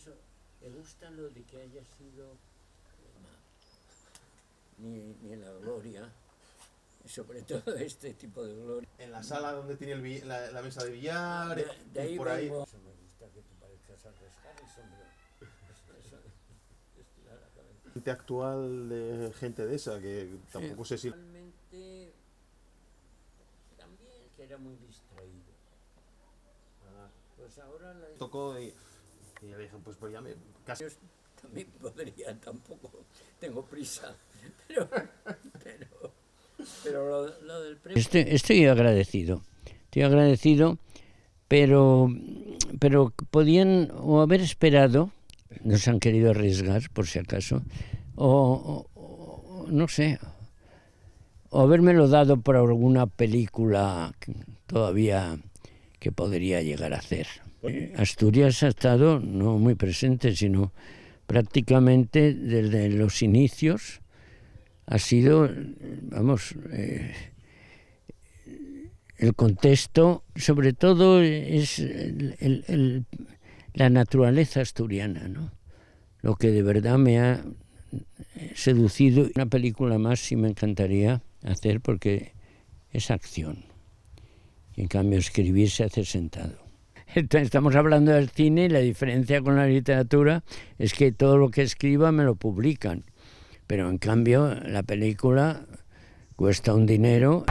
eso, me gusta lo de que haya sido ni la gloria, sobre todo este tipo de gloria. En la sala donde tiene la mesa de billar, De ahí por ahí. vengo. Eso me gusta, que tú parezcas al Harrison, eso estirar la cabeza. Gente actual, de gente de esa, que tampoco sé si... Realmente, también que era muy distraído. Pues ahora la... Tocó y le dije, pues ya me... Casi... Yo también podría, tampoco tengo prisa, pero lo del premio... Estoy agradecido, pero podían o haber esperado, no se han querido arriesgar por si acaso, o no sé, o habérmelo dado por alguna película todavía que podría llegar a hacer. Asturias ha estado no muy presente, sino prácticamente desde los inicios. Ha sido, vamos, el contexto, sobre todo es la naturaleza asturiana, ¿no? Lo que de verdad me ha seducido. Una película más sí me encantaría hacer porque es acción. Y en cambio escribir se hace sentado. Estamos hablando del cine y la diferencia con la literatura es que todo lo que escriba me lo publican. Pero en cambio la película cuesta un dinero.